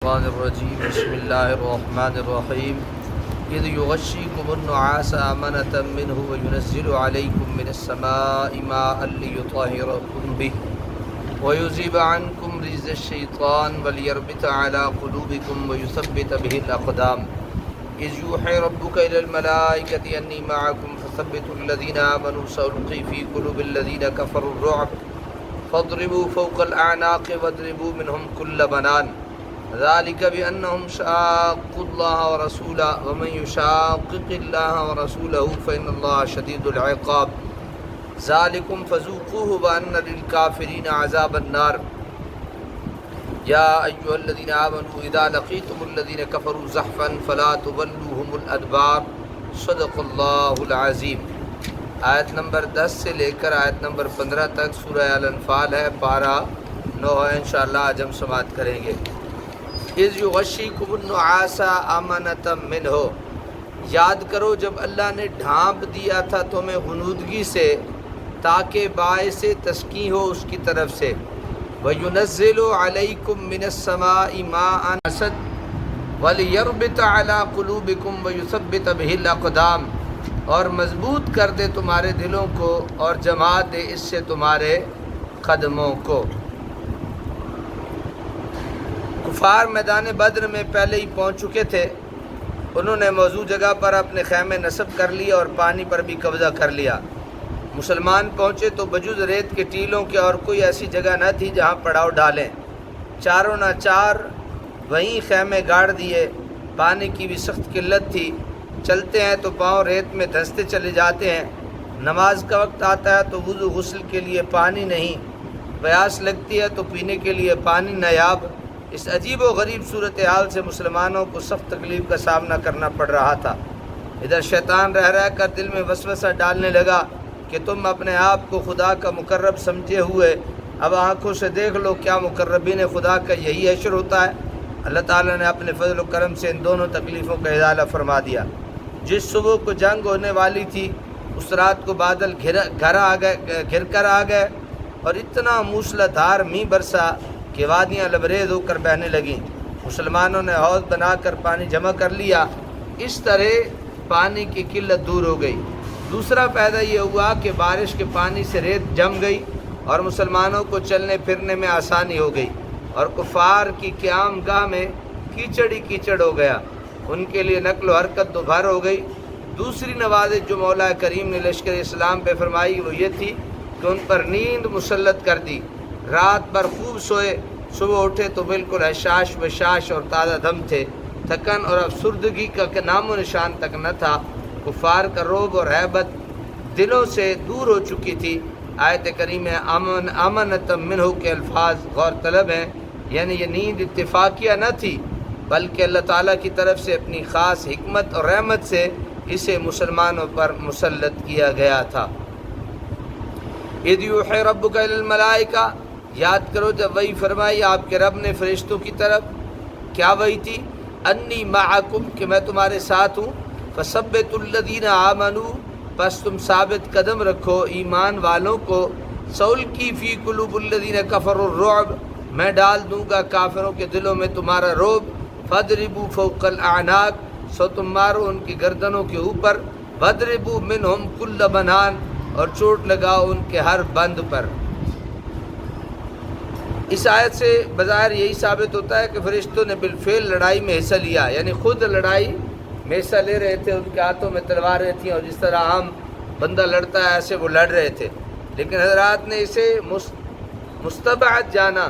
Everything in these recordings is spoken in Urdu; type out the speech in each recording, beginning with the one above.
الرحمن الرجیم بسم اللہ الرحمن الرحیم اذ یغشیکم النعاس امنة منہ وینزل علیکم من السماء ماء لیطہرکم بہ ویذہب عنکم رجز الشیطان ولیربط علی قلوبکم ویثبت بہ الاقدام اذ یوحی ربک الی الملائکۃ انی معکم فثبتوا الذین آمنوا سألقی فی قلوب الذین کفروا الرعب فاضربوا فوق الاعناق واضربوا منہم کل بنان ذلك بأنهم شاقوا الله ورسوله ومن يشاقق الله ورسوله فإن الله شديد العقاب ذلكم فذوقوه وأن للكافرين عذاب النار يا أيها الذين آمنوا إذا لقيتم الذين كفروا زحفا فلا تولوهم الأدبار صدق الله العظيم۔ آیت نمبر 10 سے لے کر آیت نمبر 15 تک سورہ الانفال ہے، پارہ 9 ہے، انشاءاللہ آج ہم سماعت کریں گے۔ اذ یغشیکم النعاس امنة منہ، یاد کرو جب اللہ نے ڈھانپ دیا تھا تمہیں غنودگی سے تاکہ باعث تسکین ہو اس کی طرف سے۔ وَيُنَزِّلُ عَلَيْكُم مِّنَ السَّمَاءِ مَاءً وَلِيَرْبِطَ عَلَىٰ قُلُوبِكُمْ وَيُثَبِّتَ بِهِ الْأَقْدَامَ، اور مضبوط کر دے تمہارے دلوں کو اور جما دے اس سے تمہارے قدموں کو۔ کفار میدان بدر میں پہلے ہی پہنچ چکے تھے، انہوں نے موضوع جگہ پر اپنے خیمے نصب کر لیے اور پانی پر بھی قبضہ کر لیا۔ مسلمان پہنچے تو بجز ریت کے ٹیلوں کے اور کوئی ایسی جگہ نہ تھی جہاں پڑاؤ ڈالیں، چاروں نہ چار وہیں خیمے گاڑ دیے۔ پانی کی بھی سخت قلت تھی، چلتے ہیں تو پاؤں ریت میں دھنستے چلے جاتے ہیں، نماز کا وقت آتا ہے تو وضو غسل کے لیے پانی نہیں، پیاس لگتی ہے تو پینے کے لیے پانی نایاب۔ اس عجیب و غریب صورتحال سے مسلمانوں کو سخت تکلیف کا سامنا کرنا پڑ رہا تھا۔ ادھر شیطان رہ کر دل میں وسوسہ ڈالنے لگا کہ تم اپنے آپ کو خدا کا مقرب سمجھے ہوئے اب آنکھوں سے دیکھ لو، کیا مقربین خدا کا یہی حشر ہوتا ہے؟ اللہ تعالیٰ نے اپنے فضل و کرم سے ان دونوں تکلیفوں کا ازالہ فرما دیا۔ جس صبح کو جنگ ہونے والی تھی اس رات کو بادل گھر کر آ گئے اور اتنا موسلا دھار میںہ برسا کہ وادیاں لبریز ہو کر بہنے لگیں۔ مسلمانوں نے حوض بنا کر پانی جمع کر لیا، اس طرح پانی کی قلت دور ہو گئی۔ دوسرا فائدہ یہ ہوا کہ بارش کے پانی سے ریت جم گئی اور مسلمانوں کو چلنے پھرنے میں آسانی ہو گئی، اور کفار کی قیام گاہ میں کیچڑ ہی کیچڑ ہو گیا، ان کے لیے نقل و حرکت دوبھر ہو گئی۔ دوسری نوازش جو مولا کریم نے لشکر اسلام پہ فرمائی وہ یہ تھی کہ ان پر نیند مسلط کر دی، رات بھر خوب سوئے، صبح اٹھے تو بالکل حشاش وشاش اور تازہ دم تھے، تھکن اور افسردگی کا نام و نشان تک نہ تھا۔ کفار کا رعب اور ہیبت دلوں سے دور ہو چکی تھی۔ آیت کریمہ امنۃ منہ کے الفاظ غور طلب ہیں، یعنی یہ نیند اتفاقیہ نہ تھی بلکہ اللہ تعالیٰ کی طرف سے اپنی خاص حکمت اور رحمت سے اسے مسلمانوں پر مسلط کیا گیا تھا۔ اذ یوحی ربک الی الملائکہ، یاد کرو جب وحی فرمائی آپ کے رب نے فرشتوں کی طرف۔ کیا وحی تھی؟ انی معکم، کہ میں تمہارے ساتھ ہوں۔ فثبتوا الذین آمنوا، پس تم ثابت قدم رکھو ایمان والوں کو۔ سألقی فی قلوب الذین کفروا الرعب، میں ڈال دوں گا کافروں کے دلوں میں تمہارا رعب۔ فاضربوا فوق الاعناق، سو تم مارو ان کی گردنوں کے اوپر۔ واضربوا منہم کل بنان، اور چوٹ لگاؤ ان کے ہر بند پر۔ اس آیت سے بظاہر یہی ثابت ہوتا ہے کہ فرشتوں نے بالفعل لڑائی میں حصہ لیا، یعنی خود لڑائی میں حصہ لے رہے تھے، ان کے ہاتھوں میں تلواریں تھیں اور جس طرح عام بندہ لڑتا ہے ایسے وہ لڑ رہے تھے، لیکن حضرات نے اسے مستبعد جانا۔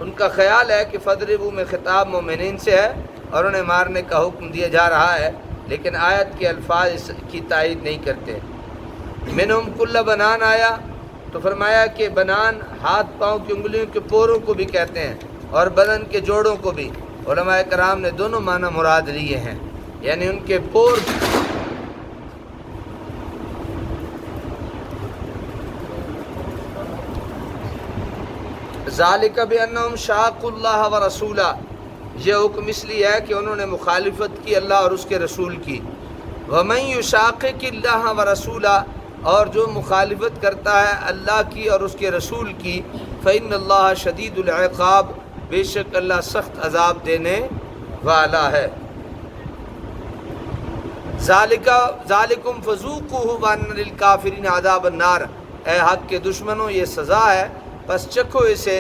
ان کا خیال ہے کہ فضربوا میں خطاب مومنین سے ہے اور انہیں مارنے کا حکم دیا جا رہا ہے، لیکن آیت کے الفاظ اس کی تائید نہیں کرتے۔ منہم کل بنان آیا تو فرمایا کہ بنان ہاتھ پاؤں کی انگلیوں کے پوروں کو بھی کہتے ہیں اور بدن کے جوڑوں کو بھی۔ علماء کرام نے دونوں معنی مراد لیے ہیں، یعنی ان کے پور۔ ذالک بانہم شاقوا اللہ ورسولہ، یہ حکم اس لیے ہے کہ انہوں نے مخالفت کی اللہ اور اس کے رسول کی۔ ومن یشاقق اللہ ورسولہ، اور جو مخالفت کرتا ہے اللہ کی اور اس کے رسول کی، فإن اللہ شدید العقاب، بے شک اللہ سخت عذاب دینے والا ہے۔ ذالکم فذوقوہ وان للکافرین عذاب النار، اے حق کے دشمنوں یہ سزا ہے پس چکھو اسے،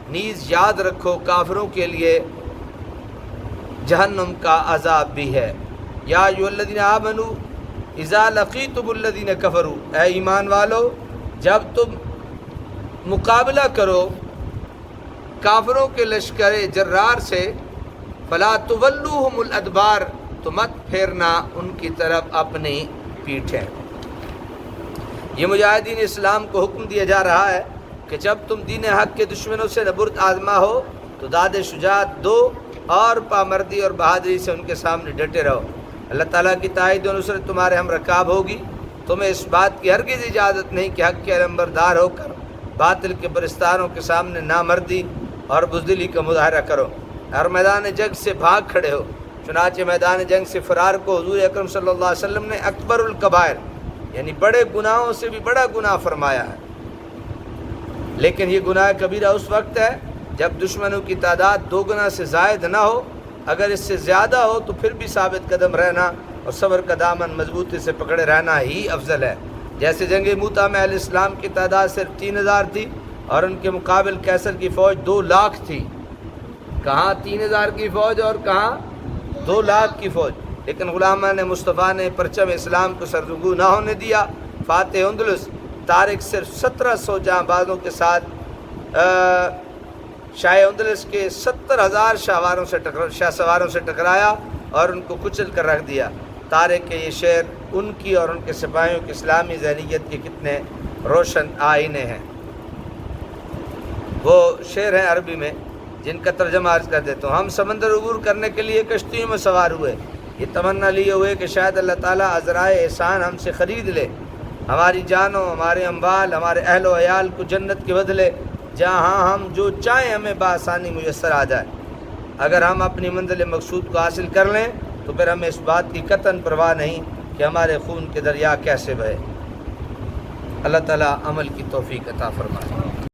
نیز یاد رکھو کافروں کے لیے جہنم کا عذاب بھی ہے۔ یا ایھا الذین آمنوا اذا لقیتم الذین کفروا، اے ایمان والو جب تم مقابلہ کرو کافروں کے لشکر جرار سے، فلا تولوہم الادبار، تو مت پھیرنا ان کی طرف اپنی پیٹھیں۔ یہ مجاہدین اسلام کو حکم دیا جا رہا ہے کہ جب تم دین حق کے دشمنوں سے نبرد آزما ہو تو داد شجاعت دو اور پامردی اور بہادری سے ان کے سامنے ڈٹے رہو۔ اللہ تعالیٰ کی تائید و نصرت تمہارے ہم رکاب ہوگی۔ تمہیں اس بات کی ہرگز اجازت نہیں کہ حق کے علمبردار ہو کر باطل کے پرستاروں کے سامنے نامردی اور بزدلی کا مظاہرہ کرو اور میدان جنگ سے بھاگ کھڑے ہو۔ چنانچہ میدان جنگ سے فرار کو حضور اکرم صلی اللہ علیہ وسلم نے اکبر الکبائر یعنی بڑے گناہوں سے بھی بڑا گناہ فرمایا ہے، لیکن یہ گناہ کبیرہ اس وقت ہے جب دشمنوں کی تعداد 2 گنا سے زائد نہ ہو۔ اگر اس سے زیادہ ہو تو پھر بھی ثابت قدم رہنا اور صبر کا دامن مضبوطی سے پکڑے رہنا ہی افضل ہے۔ جیسے جنگ موتا میں علیہ السلام کی تعداد صرف 3000 تھی اور ان کے مقابل کیسر کی فوج 2 لاکھ تھی۔ کہاں 3000 کی فوج اور کہاں 2 لاکھ کی فوج، لیکن غلامان مصطفیٰ نے پرچم اسلام کو سرنگو نہ ہونے دیا۔ فاتح اندلس طارق صرف 1700 جاں بازوں کے ساتھ شاہ اندلس کے 70,000 شاہ سواروں سے ٹکرایا اور ان کو کچل کر رکھ دیا۔ طارق کے یہ شعر ان کی اور ان کے سپاہیوں کی اسلامی ذہنیت کے کتنے روشن آئینے ہیں۔ وہ شعر ہیں عربی میں جن کا ترجمہ عرض کر دیتا ہوں۔ ہم سمندر عبور کرنے کے لیے کشتیوں میں سوار ہوئے، یہ تمنا لیے ہوئے کہ شاید اللہ تعالیٰ عذرائے احسان ہم سے خرید لے، ہماری جانوں، ہمارے اموال، ہمارے اہل و عیال کو جنت کے بدلے جہاں ہم جو چاہیں ہمیں بآسانی میسر آ جائے۔ اگر ہم اپنی منزل مقصود کو حاصل کر لیں تو پھر ہمیں اس بات کی قطعاً پرواہ نہیں کہ ہمارے خون کے دریا کیسے بہے۔ اللہ تعالیٰ عمل کی توفیق عطا فرمائے۔